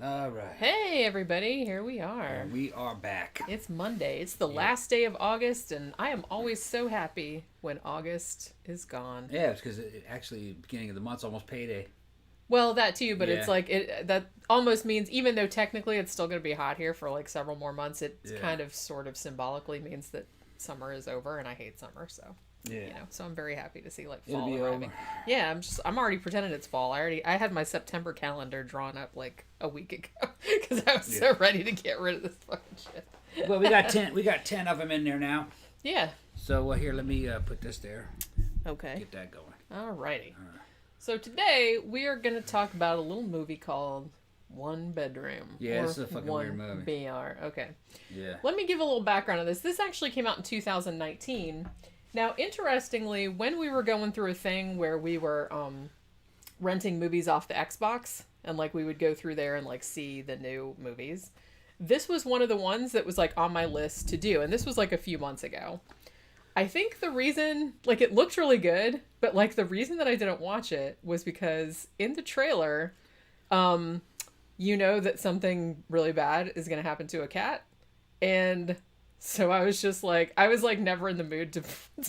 All right. Hey, everybody. Here we are. We are back. It's Monday. It's the last day of August, and I am always so happy when August is gone. Yeah, it's because actually, beginning of the month's almost payday. Well, that too, but it's like, that almost means, even though technically it's still going to be hot here for like several more months, it kind of sort of symbolically means that summer is over, and I hate summer, so. Yeah. You know, so I'm very happy to see like fall arriving. Yeah, I'm already pretending it's fall. I had my September calendar drawn up like a week ago because I was so ready to get rid of this fucking shit. Well, we got 10 of them in there now. Yeah. So here, let me put this there. Okay. Get that going. Alrighty. All right. So today we are going to talk about a little movie called One Bedroom. Yeah, it's a fucking weird movie. BR. Okay. Yeah. Let me give a little background on this. This actually came out in 2019. Now, interestingly, when we were going through a thing where we were renting movies off the Xbox, and like we would go through there and like see the new movies, this was one of the ones that was like on my list to do, and this was like a few months ago. I think the reason, like, it looked really good, but like the reason that I didn't watch it was because in the trailer, you know that something really bad is going to happen to a cat, and so I was just like, I was like never in the mood to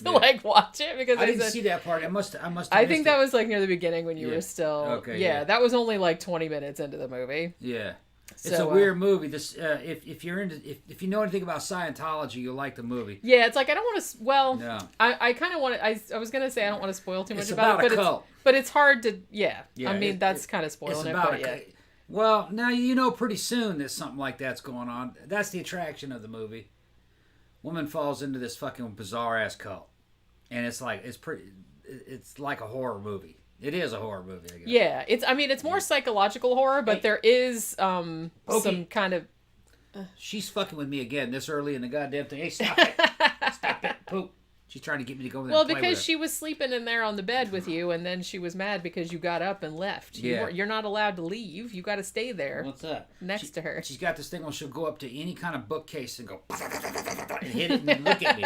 like watch it because I didn't see that part. I must. I think that was like near the beginning when you were still. Okay. Yeah, that was only like 20 minutes into the movie. Yeah, it's a weird movie. This, if you're into, if you know anything about Scientology, you'll like the movie. Yeah, it's like I don't want to. Well, no. I kind of want to. I was gonna say I don't want to spoil too much It's about it, a cult. but it's hard to. Yeah, I mean that's kind of spoiling it. But yeah. Well, now you know pretty soon that something like that's going on. That's the attraction of the movie. Woman falls into this fucking bizarre ass cult, and it's like it's like a horror movie. It is a horror movie, I guess. Yeah, it's more psychological horror, but there is some kind of. She's fucking with me again this early in the goddamn thing. Hey, stop it! Stop it! Poop. She's trying to get me to go in there. Well, and play because with she was sleeping in there on the bed with you, and then she was mad because you got up and left. You're not allowed to leave. You got to stay there. What's that? Next to her. She's got this thing where she'll go up to any kind of bookcase and go and hit it and then look at me.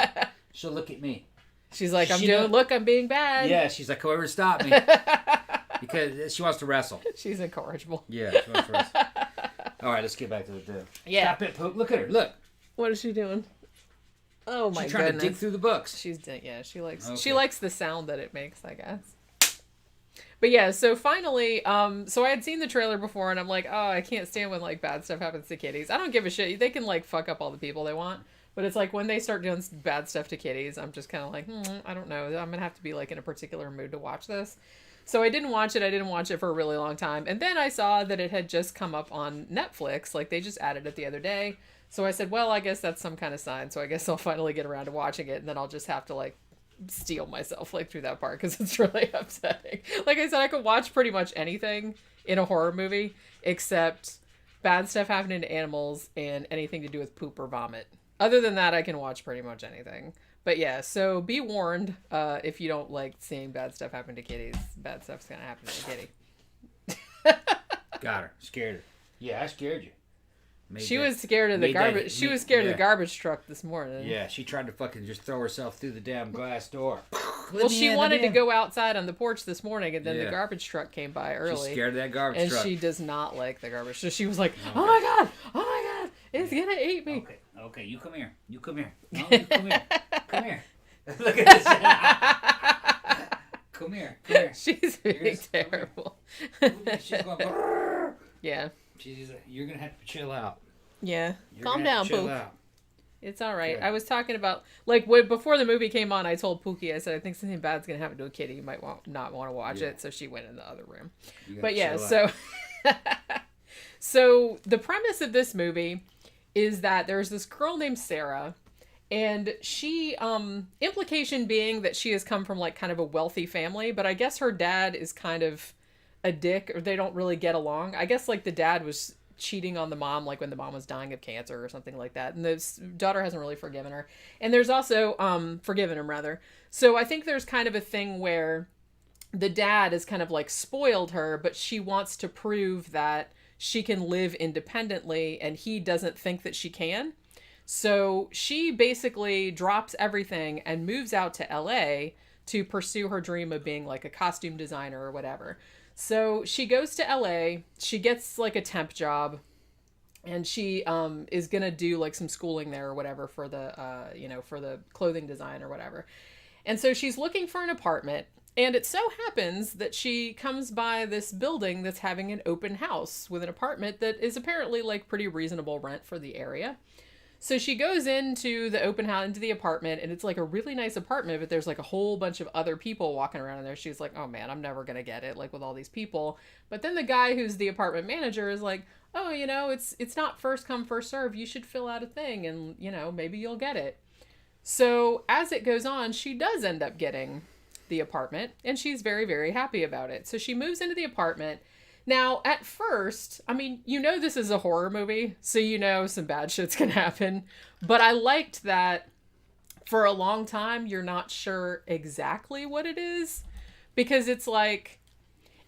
She'll look at me. She's like, I'm being bad. Yeah, she's like, whoever stop me. Because she wants to wrestle. She's incorrigible. Yeah, she wants to wrestle. All right, let's get back to the dude. Yeah. Stop it, Poop. Look at her. Look. What is she doing? Oh my goodness. She's trying to dig through the books. She likes the sound that it makes, I guess. But yeah, so finally, so I had seen the trailer before and I'm like, oh, I can't stand when like bad stuff happens to kitties. I don't give a shit. They can like fuck up all the people they want. But it's like when they start doing bad stuff to kitties, I'm just kind of like, I don't know. I'm going to have to be like in a particular mood to watch this. So I didn't watch it. I didn't watch it for a really long time. And then I saw that it had just come up on Netflix. Like they just added it the other day. So I said, well, I guess that's some kind of sign. So I guess I'll finally get around to watching it. And then I'll just have to like steel myself like through that part because it's really upsetting. Like I said, I could watch pretty much anything in a horror movie except bad stuff happening to animals and anything to do with poop or vomit. Other than that, I can watch pretty much anything. But yeah, so be warned if you don't like seeing bad stuff happen to kitties. Bad stuff's going to happen to a kitty. Got her. Scared her. Yeah, I scared you. She was scared of the garbage. She was scared of the garbage truck this morning. Yeah, she tried to fucking just throw herself through the damn glass door. Well, she wanted to go outside on the porch this morning, and then the garbage truck came by early. She's scared of that garbage truck. And she does not like the garbage. So she was like, oh my God, it's going to eat me. Okay, you come here. You come here. No, you come here. Come here. Look at this. Come here. Come here. She's being terrible. She's going, brrr. Yeah. You're going to have to chill out. Yeah. You're Calm down, chill Pook. out. It's all right. Good. I was talking about, like, before the movie came on, I told Pookie, I said, I think something bad's going to happen to a kitty. You might not want to watch it. So she went in the other room. But yeah, so... So the premise of this movie is that there's this girl named Ciarra, and she, implication being that she has come from, like, kind of a wealthy family, but I guess her dad is kind of a dick, or they don't really get along. I guess, like, the dad was cheating on the mom, like when the mom was dying of cancer or something like that, and the daughter hasn't really forgiven her, and there's also forgiven him rather. So I think there's kind of a thing where the dad is kind of like spoiled her, but she wants to prove that she can live independently, and he doesn't think that she can. So she basically drops everything and moves out to LA to pursue her dream of being like a costume designer or whatever. So she goes to LA, she gets like a temp job, and she is gonna do like some schooling there or whatever for the for the clothing design or whatever. And so she's looking for an apartment, and it so happens that she comes by this building that's having an open house with an apartment that is apparently like pretty reasonable rent for the area. So she goes into the open house, into the apartment, and it's like a really nice apartment, but there's like a whole bunch of other people walking around in there. She's like, oh man, I'm never going to get it, like with all these people. But then the guy who's the apartment manager is like, oh, it's not first come, first serve. You should fill out a thing and, maybe you'll get it. So as it goes on, she does end up getting the apartment, and she's very, very happy about it. So she moves into the apartment. Now, at first, I mean, this is a horror movie, so some bad shit's gonna happen. But I liked that for a long time, you're not sure exactly what it is. Because it's like,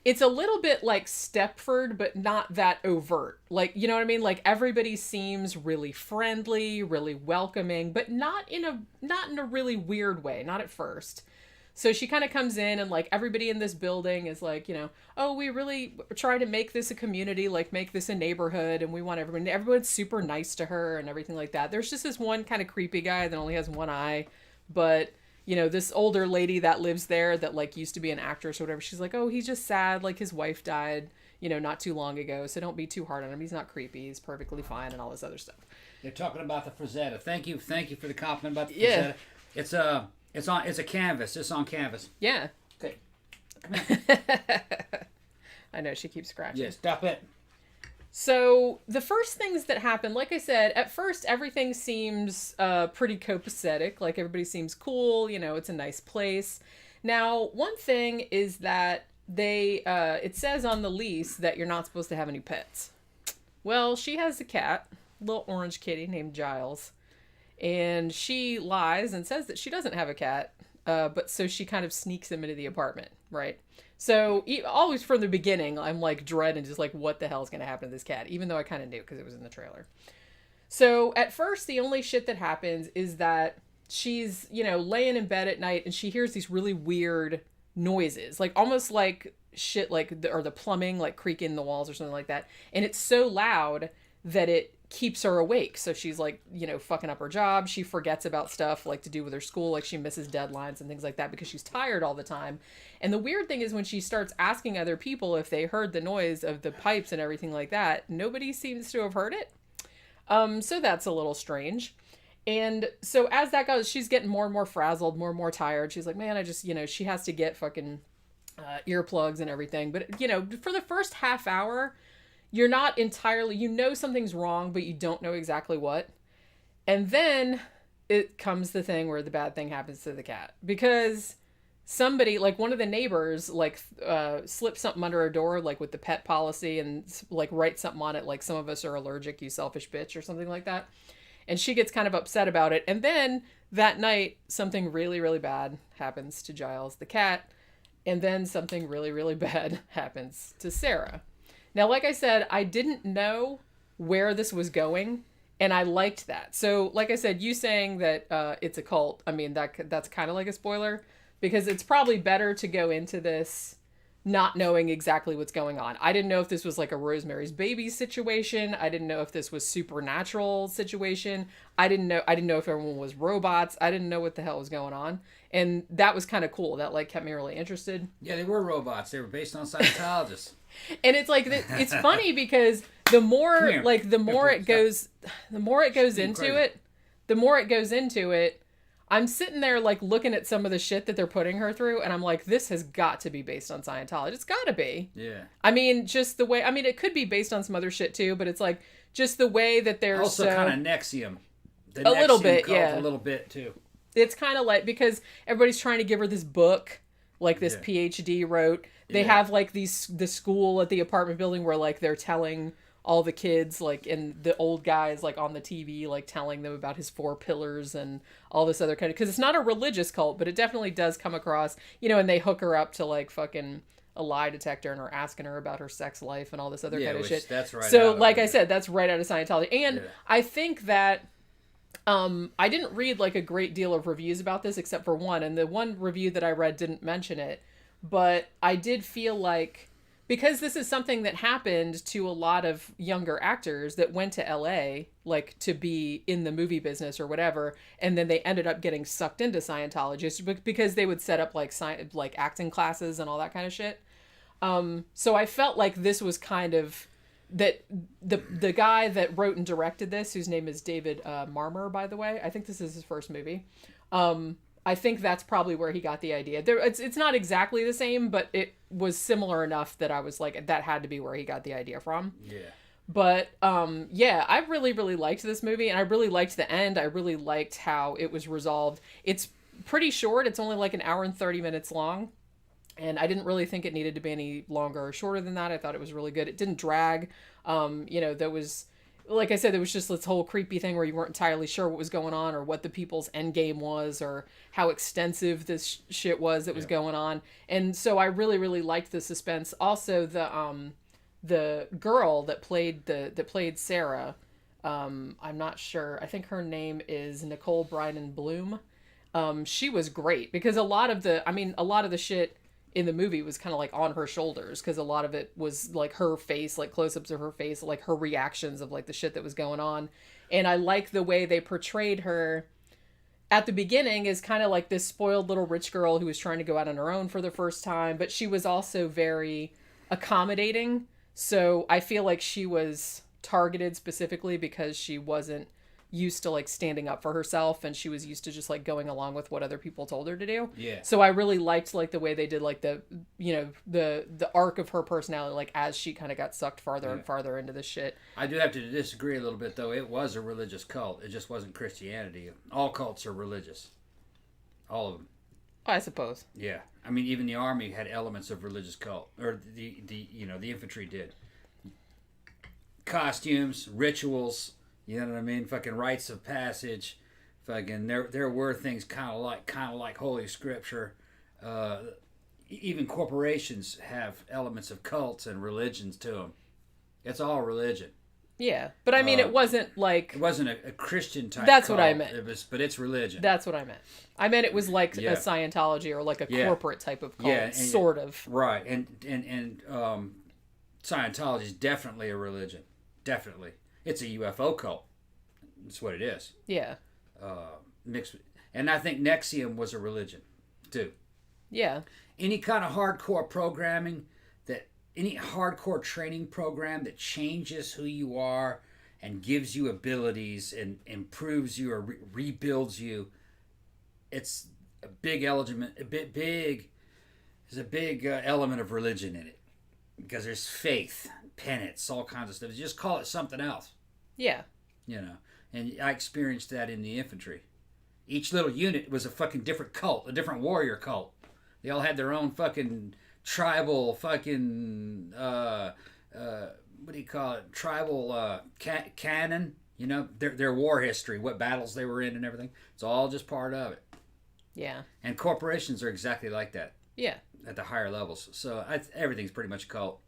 it's a little bit like Stepford, but not that overt. Like, you know what I mean? Like, everybody seems really friendly, really welcoming, but not in a really weird way, not at first. So she kind of comes in, and like everybody in this building is like, oh, we really try to make this a community, like make this a neighborhood, and we want everyone's super nice to her and everything like that. There's just this one kind of creepy guy that only has one eye, but this older lady that lives there that like used to be an actress or whatever, she's like, oh, he's just sad, like his wife died, not too long ago, so don't be too hard on him. He's not creepy, he's perfectly fine, and all this other stuff. They're talking about the Frazetta. Thank you for the compliment about the Frazetta. Yeah. It's a canvas. It's on canvas. Yeah. Okay. Come here. I know, she keeps scratching. Yeah, stop it. So the first things that happen, like I said, at first everything seems pretty copacetic. Like everybody seems cool. It's a nice place. Now, one thing is that it says on the lease that you're not supposed to have any pets. Well, she has a cat, a little orange kitty named Giles. And she lies and says that she doesn't have a cat, but so she kind of sneaks him into the apartment, right? So always from the beginning, I'm like dreading just like what the hell is going to happen to this cat, even though I kind of knew because it was in the trailer. So at first, the only shit that happens is that she's, laying in bed at night and she hears these really weird noises, like almost like shit, like the plumbing, like creaking the walls or something like that. And it's so loud that it keeps her awake. So she's like, fucking up her job. She forgets about stuff like to do with her school. Like she misses deadlines and things like that because she's tired all the time. And the weird thing is when she starts asking other people if they heard the noise of the pipes and everything like that, nobody seems to have heard it. So that's a little strange. And so as that goes, she's getting more and more frazzled, more and more tired. She's like, man, I just, she has to get fucking earplugs and everything. But, for the first half hour, you're not entirely, something's wrong, but you don't know exactly what. And then it comes the thing where the bad thing happens to the cat. Because somebody, like one of the neighbors, like slipped something under her door, like with the pet policy, and like write something on it, like some of us are allergic, you selfish bitch, or something like that. And she gets kind of upset about it. And then that night, something really, really bad happens to Giles the cat. And then something really, really bad happens to Ciarra. Now, like I said, I didn't know where this was going, and I liked that. So, like I said, you saying that it's a cult, I mean, that's kind of like a spoiler, because it's probably better to go into this not knowing exactly what's going on. I didn't know if this was like a Rosemary's Baby situation. I didn't know if this was supernatural situation. I didn't know if everyone was robots. I didn't know what the hell was going on. And that was kind of cool. That like kept me really interested. Yeah, they were robots. They were based on Scientologists. And it's like it's funny because the more it goes into it, I'm sitting there like looking at some of the shit that they're putting her through, and I'm like, this has got to be based on Scientology. It's got to be. Yeah. I mean, just the way. I mean, it could be based on some other shit too, but it's like just the way that they're also kind of NXIVM. A little bit, yeah. A little bit too. It's kind of like because everybody's trying to give her this book, like this PhD wrote. They have like the school at the apartment building where like they're telling all the kids, like, and the old guys, like, on the TV, like, telling them about his 4 pillars and all this other kind of... Because it's not a religious cult, but it definitely does come across, you know, and they hook her up to, like, fucking a lie detector and are asking her about her sex life and all this other kind of shit. That's right. So, like I said, that's right out of Scientology. And I think that... I didn't read, like, a great deal of reviews about this, except for one. And the one review that I read didn't mention it. But I did feel like... Because this is something that happened to a lot of younger actors that went to LA, like, to be in the movie business or whatever, and then they ended up getting sucked into Scientology because they would set up, like, acting classes and all that kind of shit. So I felt like this was kind of... that the guy that wrote and directed this, whose name is David Marmer, by the way, I think this is his first movie. I think that's probably where he got the idea. It's not exactly the same, but it was similar enough that I was like, that had to be where he got the idea from. Yeah. But, I really, really liked this movie, and I really liked the end. I really liked how it was resolved. It's pretty short. It's only like an hour and 30 minutes long. And I didn't really think it needed to be any longer or shorter than that. I thought it was really good. It didn't drag. There was, like I said, there was just this whole creepy thing where you weren't entirely sure what was going on or what the people's end game was or how extensive this shit was that was going on. And so I really, really liked the suspense. Also, the girl that played Ciarra, I'm not sure. I think her name is Nicole Bryden Bloom. She was great because a lot of the shit in the movie was kind of like on her shoulders because a lot of it was like her face, like close-ups of her face, like her reactions of like the shit that was going on. And I like the way they portrayed her at the beginning as kind of like this spoiled little rich girl who was trying to go out on her own for the first time, but she was also very accommodating. So I feel like she was targeted specifically because she wasn't used to like standing up for herself and she was used to just like going along with what other people told her to do. Yeah. So I really liked like the way they did like the arc of her personality, like as she kind of got sucked farther and farther into this shit. I do have to disagree a little bit though. It was a religious cult. It just wasn't Christianity. All cults are religious. All of them. I suppose. Yeah. I mean, even the army had elements of religious cult, or the infantry did. Costumes, rituals. You know what I mean? Fucking rites of passage. Fucking there were things kind of like Holy Scripture. Even corporations have elements of cults and religions to them. It's all religion. Yeah, but I mean, it wasn't like... It wasn't a Christian type That's cult. What I meant. But it's religion. That's what I meant. I meant it was like a Scientology or like a corporate type of cult, sort of. Right, and Scientology is definitely a religion. Definitely. It's a UFO cult. That's what it is. Yeah. Mixed with, and I think NXIVM was a religion, too. Yeah. Any kind of hardcore programming, any hardcore training program that changes who you are and gives you abilities and improves you or rebuilds you, it's a big element. There's a big element of religion in it because there's faith, penance, all kinds of stuff. You just call it something else. Yeah. You know, and I experienced that in the infantry. Each little unit was a fucking different cult, a different warrior cult. They all had their own fucking tribal fucking, what do you call it? Tribal canon. You know, their war history, what battles they were in and everything. It's all just part of it. Yeah. And corporations are exactly like that. Yeah. At the higher levels. So everything's pretty much a cult.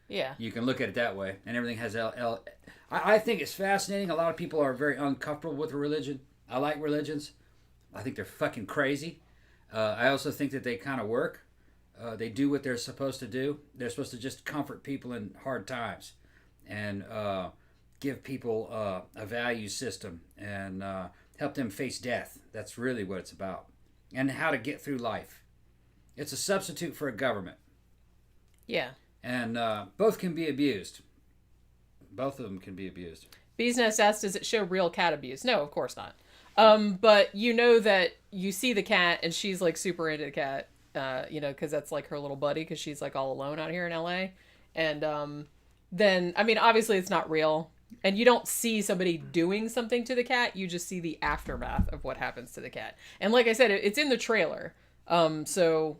Yeah. You can look at it that way. And everything has I think it's fascinating. A lot of people are very uncomfortable with religion. I like religions. I think they're fucking crazy. I also think that they kind of work. They do what they're supposed to do. They're supposed to just comfort people in hard times, and give people a value system, and help them face death. That's really what it's about, and how to get through life. It's a substitute for a government. Yeah. And both can be abused. Both of them can be abused. Bee's Nest asked, does it show real cat abuse? No, of course not. But you know that you see the cat and she's like super into the cat, because that's like her little buddy because she's like all alone out here in LA. And then, I mean, obviously it's not real. And you don't see somebody doing something to the cat. You just see the aftermath of what happens to the cat. And like I said, it's in the trailer. So,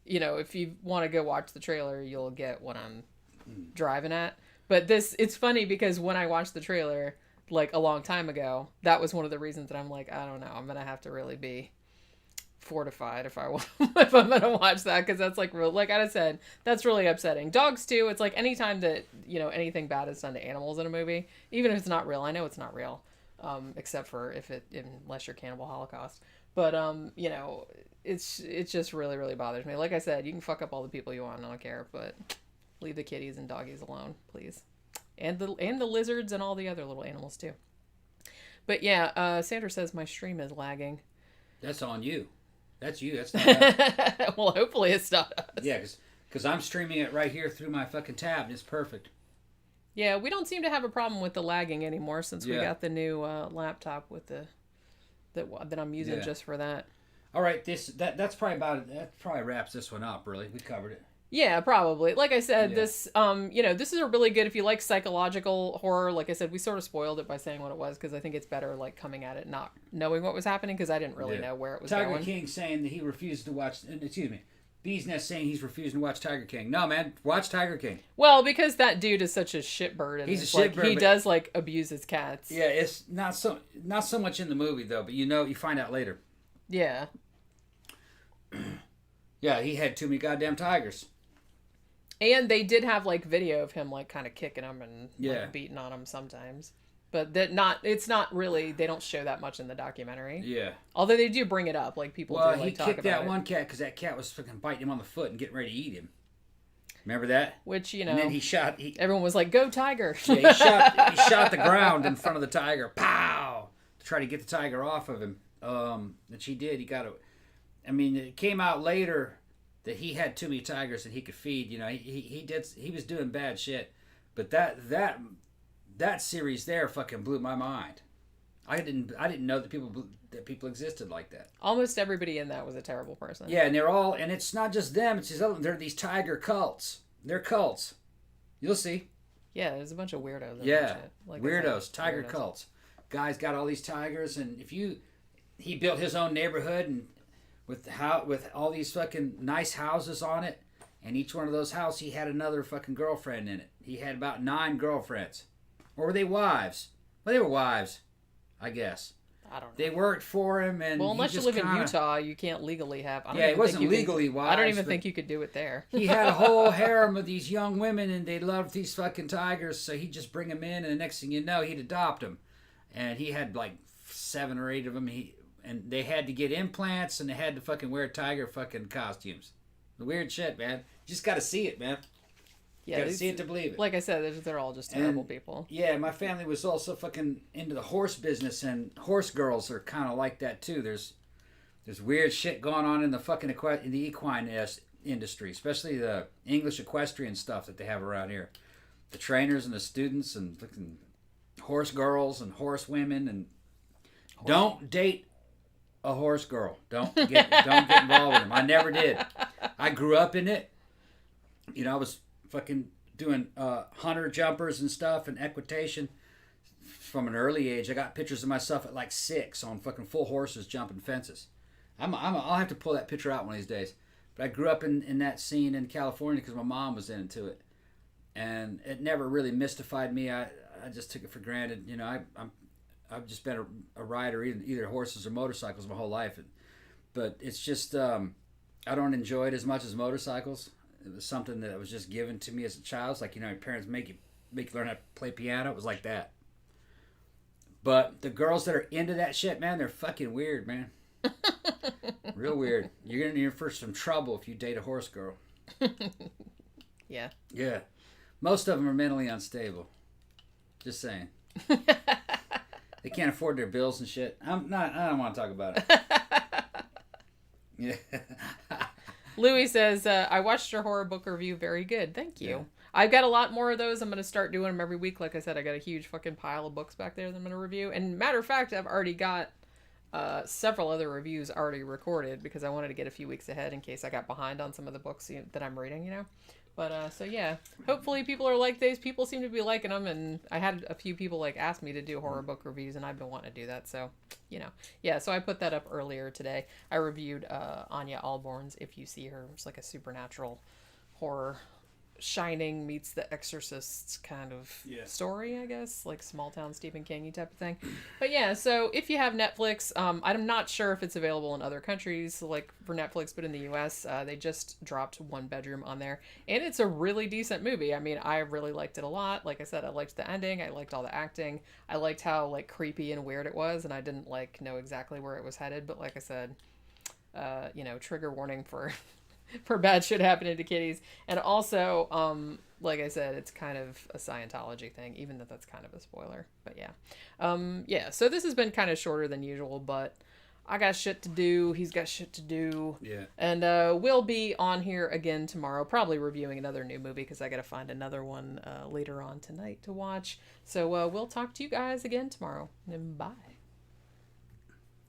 if you want to go watch the trailer, you'll get what I'm driving at. But it's funny because when I watched the trailer, like a long time ago, that was one of the reasons that I'm like, I don't know, I'm going to have to really be fortified if I'm going to watch that. Because that's like, real, like I said, that's really upsetting. Dogs too. It's like anytime that, anything bad is done to animals in a movie, even if it's not real, I know it's not real, except for unless you're Cannibal Holocaust. But, it just really, really bothers me. Like I said, you can fuck up all the people you want. I don't care, but leave the kitties and doggies alone, please. And the lizards and all the other little animals too. But yeah, Sandra says my stream is lagging. That's on you. That's you. That's not us. Well, hopefully it's not us. Yeah, because I'm streaming it right here through my fucking tab, and it's perfect. Yeah, we don't seem to have a problem with the lagging anymore since we got the new laptop with that I'm using just for that. All right, that's probably about it. That probably wraps this one up. Really, we covered it. Yeah, probably. Like I said, this this is a really good if you like psychological horror. Like I said, we sort of spoiled it by saying what it was because I think it's better like coming at it not knowing what was happening because I didn't really know where it was going. Tiger King saying that he refused to watch. Excuse me. Bee's Nest saying he's refusing to watch Tiger King. No, man, watch Tiger King. Well, because that dude is such a shitbird. And he's a shitbird. He does like abuse his cats. Yeah, it's not so much in the movie though, but you find out later. Yeah. Yeah, he had too many goddamn tigers. And they did have like video of him like kind of kicking them and like, beating on them sometimes. But it's not really, they don't show that much in the documentary. Yeah. Although they do bring it up, like people do like talk about it. Well, he kicked that one cat because that cat was fucking biting him on the foot and getting ready to eat him. Remember that? Which, And then he shot... everyone was like, go tiger! Yeah, he shot the ground in front of the tiger. Pow! To try to get the tiger off of him. Which he did. He got it. I mean, it came out later that he had too many tigers that he could feed. He was doing bad shit. But that series there fucking blew my mind. I didn't know that people existed like that. Almost everybody in that was a terrible person. Yeah, and it's not just them. It's these other. They're these tiger cults. They're cults. You'll see. Yeah, there's a bunch of weirdos. Yeah, like weirdos, tiger cults. Guy's got all these tigers, and he built his own neighborhood and with all these fucking nice houses on it, and each one of those houses he had another fucking girlfriend in it. He had about 9 girlfriends. Or were they wives? Well, they were wives, I guess. I don't know. They worked for him, and unless you live in Utah, you can't legally have. He wasn't legally wives. I don't even think you could do it there. He had a whole harem of these young women, and they loved these fucking tigers. So he'd just bring them in, and the next thing you know, he'd adopt them. And he had like 7 or 8 of them. And they had to get implants, and they had to fucking wear tiger fucking costumes. The weird shit, man. You just got to see it, man. Yeah, you got to see it to believe it. Like I said, they're all just terrible people. Yeah, my family was also fucking into the horse business, and horse girls are kind of like that too. There's weird shit going on in the fucking equine industry, especially the English equestrian stuff that they have around here. The trainers and the students and fucking horse girls and horse women, and don't date a horse girl. Don't get involved with them. I never did. I grew up in it. I was fucking doing hunter jumpers and stuff and equitation from an early age. I got pictures of myself at like 6 on fucking full horses jumping fences. I'll have to pull that picture out one of these days. But I grew up in that scene in California because my mom was into it, and it never really mystified me. I just took it for granted. I've just been a rider, either horses or motorcycles my whole life, but it's just I don't enjoy it as much as motorcycles. It was something that was just given to me as a child. It's like, your parents make you learn how to play piano. It was like that. But the girls that are into that shit, man, they're fucking weird, man. Real weird. You're going to in for some trouble if you date a horse girl. Yeah. Yeah. Most of them are mentally unstable. Just saying. They can't afford their bills and shit. I don't want to talk about it. Yeah. Louis says, I watched your horror book review. Very good. Thank you. Yeah. I've got a lot more of those. I'm going to start doing them every week. Like I said, I got a huge fucking pile of books back there that I'm going to review. And matter of fact, I've already got several other reviews already recorded because I wanted to get a few weeks ahead in case I got behind on some of the books that I'm reading, you know. But, so yeah, hopefully people are like these. People seem to be liking them, and I had a few people, like, ask me to do horror book reviews, and I've been wanting to do that, so, you know. Yeah, so I put that up earlier today. I reviewed Anya Alborn's If You See Her. It's like a supernatural horror Shining meets The Exorcist kind of story, I guess, like small town Stephen King type of thing. But yeah, so if you have Netflix, I'm not sure if it's available in other countries, like for Netflix, but in the US, they just dropped One Bedroom on there, and it's a really decent movie. I mean, I really liked it a lot. Like I said, I liked the ending, I liked all the acting, I liked how like creepy and weird it was, and I didn't like know exactly where it was headed, but like I said, you know, trigger warning for for bad shit happening to kitties. And also, like I said, it's kind of a Scientology thing, even though that's kind of a spoiler. But yeah. Yeah, so this has been kind of shorter than usual, but I got shit to do. He's got shit to do. Yeah. And we'll be on here again tomorrow, probably reviewing another new movie because I got to find another one later on tonight to watch. So we'll talk to you guys again tomorrow. And bye.